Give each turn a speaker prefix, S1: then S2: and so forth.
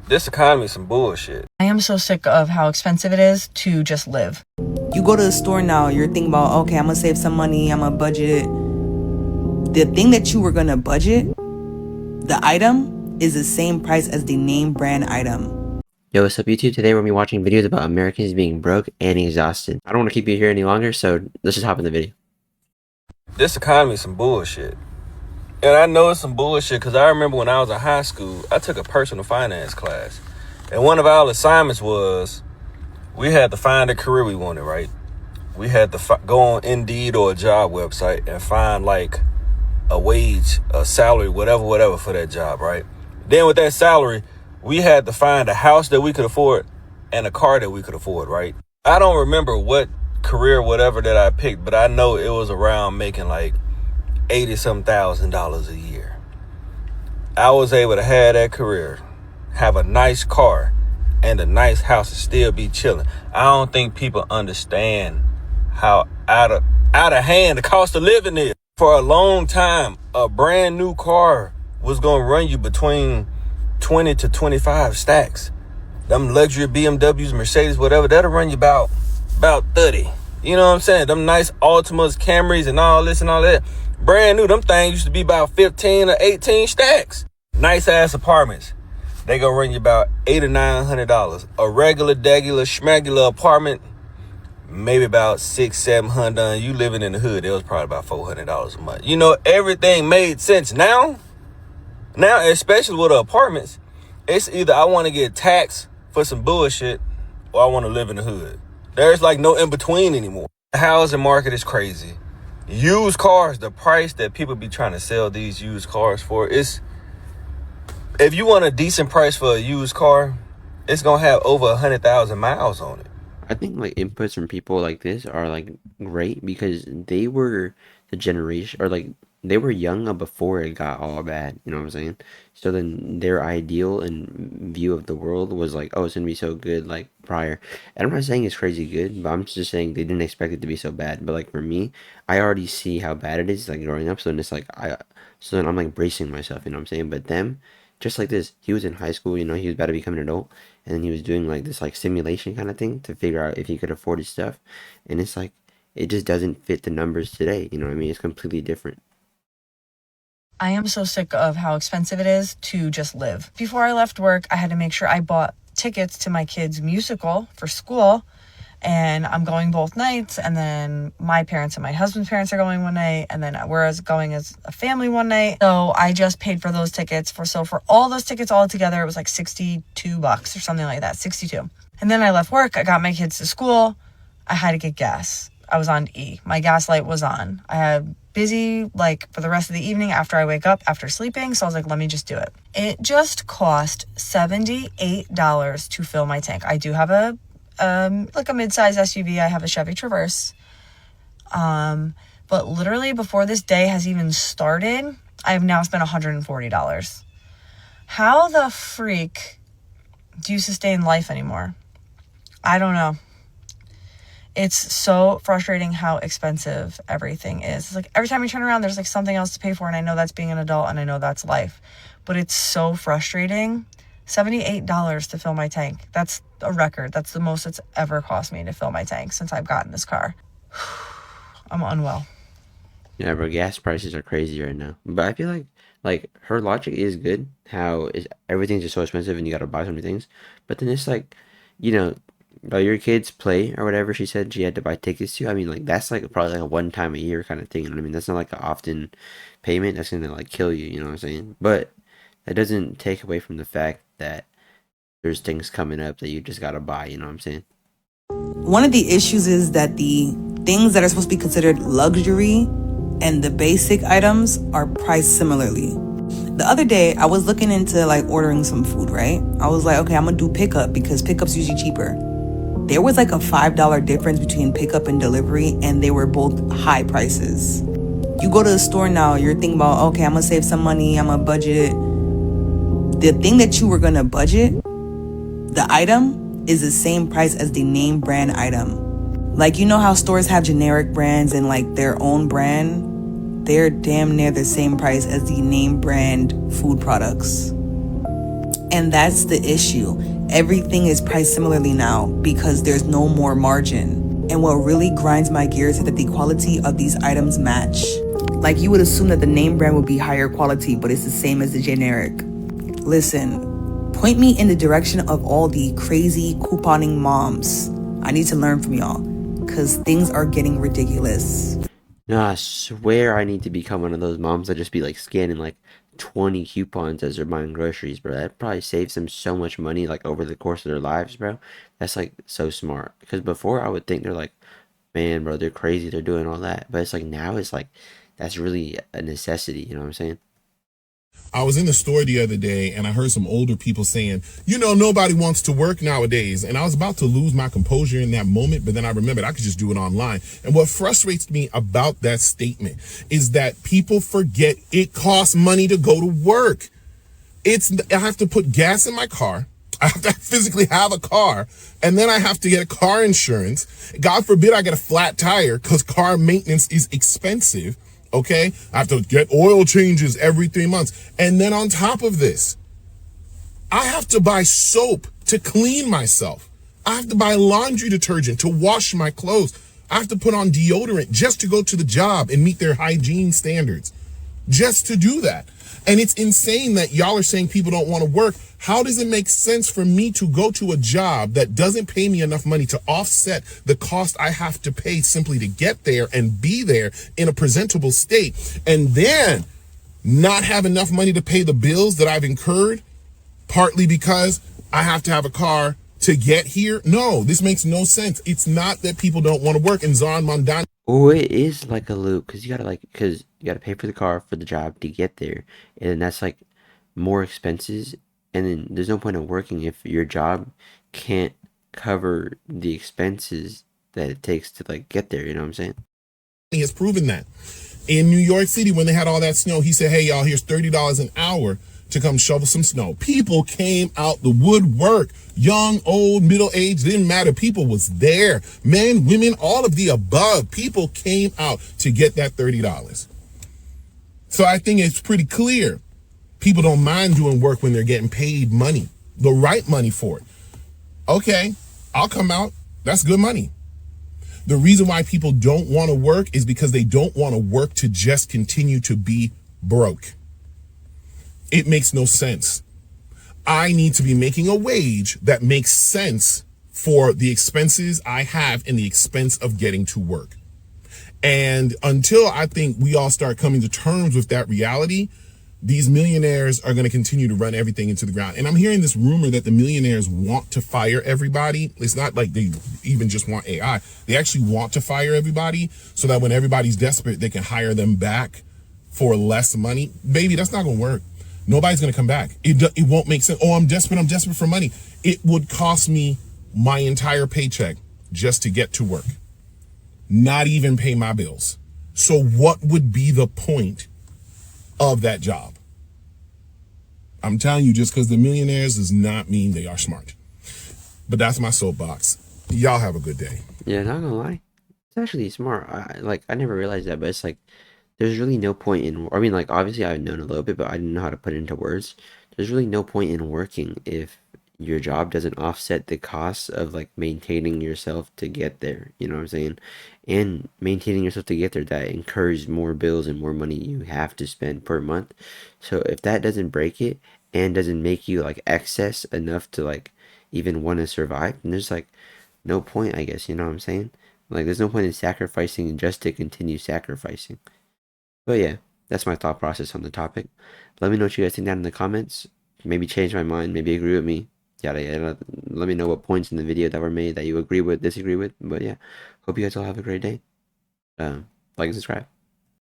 S1: This economy is some bullshit.
S2: I am so sick of how expensive it is to just live.
S3: You go to the store now, you're thinking about, okay, I'm gonna save some money, I'm gonna budget. The thing that you were gonna budget, the item, is the same price as the name brand item.
S4: Yo, what's up YouTube? Today we're going to be watching videos about Americans being broke and exhausted. I don't want to keep you here any longer, so let's just hop in the video.
S1: This economy is some bullshit. And I know it's some bullshit because I remember when I was in high school, I took a personal finance class. And one of our assignments was we had to find a career we wanted, right? We had to go on Indeed or a job website and find like a wage, a salary, whatever for that job, right? Then with that salary, we had to find a house that we could afford and a car that we could afford, right? I don't remember what career, whatever that I picked, but I know it was around making like $80-some thousand a year. I was able to have that career, have a nice car and a nice house and still be chilling. I don't think people understand how out of hand the cost of living is. For a long time, a brand new car was going to run you between 20 to 25 stacks. Them luxury BMWs, Mercedes, whatever, that'll run you about 30. You know what I'm saying? Them nice Altimas, Camrys, and all this and all that. Brand new, them things used to be about 15 or 18 stacks. Nice ass apartments. They gonna run you about $800 or $900. A regular, schmegular apartment, maybe about $600-700. You living in the hood, it was probably about $400 a month. You know, everything made sense. Now, especially with the apartments, it's either I want to get taxed for some bullshit or I want to live in the hood. There's like no in between anymore. The housing market is crazy. Used cars, the price that people be trying to sell these used cars for, is, if you want a decent price for a used car, it's gonna have over 100,000 miles on it.
S4: I think like inputs from people like this are like great because they were the generation, or like they were young before it got all bad, you know what I'm saying? So then their ideal and view of the world was like, oh, it's gonna be so good like prior. And I'm not saying it's crazy good, but I'm just saying they didn't expect it to be so bad. But like for me, I already see how bad it is like growing up, so then it's like so then I'm like bracing myself, you know what I'm saying? But them, just like this, he was in high school, you know, he was about to become an adult, and then he was doing like this like simulation kind of thing to figure out if he could afford his stuff, and it's like it just doesn't fit the numbers today, you know what I mean? It's completely different.
S2: I am so sick of how expensive it is to just live. Before I left work, I had to make sure I bought tickets to my kids' musical for school, and I'm going both nights, and then my parents and my husband's parents are going one night, and then we're going as a family one night. So I just paid for those tickets. For all those tickets all together, it was like $62 or something like that, 62. And then I left work, I got my kids to school, I had to get gas. I was on E. My gas light was on. I had busy like for the rest of the evening after I wake up after sleeping, so I was like, let me just do it. It just cost $78 to fill my tank. I do have a like a mid-size SUV. I have a Chevy Traverse, but literally before this day has even started, I have now spent $140. How the freak do you sustain life anymore? I don't know. It's so frustrating how expensive everything is. It's like every time you turn around, there's like something else to pay for. And I know that's being an adult and I know that's life, but it's so frustrating. $78 to fill my tank. That's a record. That's the most it's ever cost me to fill my tank since I've gotten this car. I'm unwell.
S4: Yeah, bro, gas prices are crazy right now. But I feel like her logic is good. How is everything's just so expensive and you gotta buy so many things. But then it's like, you know, your kids play or whatever she said she had to buy tickets to. I mean, like that's like probably like a one time a year kind of thing. You know what I mean, that's not like an often payment that's gonna like kill you. You know what I'm saying? But that doesn't take away from the fact that there's things coming up that you just gotta buy. You know what I'm saying?
S3: One of the issues is that the things that are supposed to be considered luxury and the basic items are priced similarly. The other day, I was looking into like ordering some food, right? I was like, okay, I'm gonna do pickup because pickup's usually cheaper. There was like a $5 difference between pickup and delivery, and they were both high prices. You go to the store now, you're thinking about, okay, I'm gonna save some money, I'm gonna budget. The thing that you were gonna budget, the item, is the same price as the name brand item. Like, you know how stores have generic brands and like their own brand? They're damn near the same price as the name brand food products. And that's the issue. Everything is priced similarly now because there's no more margin. And what really grinds my gears is that the quality of these items match. Like you would assume that the name brand would be higher quality, but it's the same as the generic. Listen, point me in the direction of all the crazy couponing moms. I need to learn from y'all, because things are getting ridiculous.
S4: No, I swear I need to become one of those moms that just be like scanning like 20 coupons as they're buying groceries, bro. That probably saves them so much money like over the course of their lives, bro. That's like so smart. Because before I would think they're like, man, bro, they're crazy, they're doing all that. But it's like now it's like that's really a necessity, you know what I'm saying?
S5: I was in the store the other day and I heard some older people saying, nobody wants to work nowadays. And I was about to lose my composure in that moment, but then I remembered I could just do it online. And what frustrates me about that statement is that people forget it costs money to go to work. I have to put gas in my car. I have to physically have a car, and then I have to get a car insurance. God forbid I get a flat tire because car maintenance is expensive. Okay, I have to get oil changes every 3 months. And then on top of this, I have to buy soap to clean myself. I have to buy laundry detergent to wash my clothes. I have to put on deodorant just to go to the job and meet their hygiene standards. Just to do that. And it's insane that y'all are saying people don't want to work. How does it make sense for me to go to a job that doesn't pay me enough money to offset the cost I have to pay simply to get there and be there in a presentable state, and then not have enough money to pay the bills that I've incurred, partly because I have to have a car to get here? No, this makes no sense. It's not that people don't want to work. And Zon Mondani.
S4: Oh, it is like a loop because you gotta pay for the car for the job to get there, and then that's like more expenses, and then there's no point in working if your job can't cover the expenses that it takes to like get there. You know what I'm saying?
S5: He has proven that. In New York City, when they had all that snow, he said, hey, y'all, here's $30 an hour to come shovel some snow. People came out the woodwork. Young, old, middle-aged, didn't matter. People was there. Men, women, all of the above. People came out to get that $30. So I think it's pretty clear. People don't mind doing work when they're getting paid money, the right money for it. Okay, I'll come out. That's good money. The reason why people don't want to work is because they don't want to work to just continue to be broke. It makes no sense. I need to be making a wage that makes sense for the expenses I have and the expense of getting to work. And until I think we all start coming to terms with that reality, these millionaires are going to continue to run everything into the ground. And I'm hearing this rumor that the millionaires want to fire everybody. It's not like they even just want AI. They actually want to fire everybody so that when everybody's desperate, they can hire them back for less money. Baby, that's not going to work. Nobody's going to come back. It won't make sense. Oh, I'm desperate for money. It would cost me my entire paycheck just to get to work, not even pay my bills. So what would be the point of that job? I'm telling you, just because they're millionaires does not mean they are smart. But that's my soapbox. Y'all have a good day.
S4: Yeah, not gonna lie, it's actually smart. I never realized that, but it's like there's really no point in. I mean, like obviously I've known a little bit, but I didn't know how to put it into words. There's really no point in working if your job doesn't offset the costs of like maintaining yourself to get there. You know what I'm saying? And maintaining yourself to get there, that incurs more bills and more money you have to spend per month. So if that doesn't break it and doesn't make you like excess enough to like even want to survive, then there's like no point, I guess. You know what I'm saying? Like there's no point in sacrificing just to continue sacrificing. But yeah, that's my thought process on the topic. Let me know what you guys think down in the comments. Maybe change my mind, maybe agree with me. Yada yada. Let me know what points in the video that were made that you agree with, disagree with. But yeah, hope you guys all have a great day. Like and subscribe.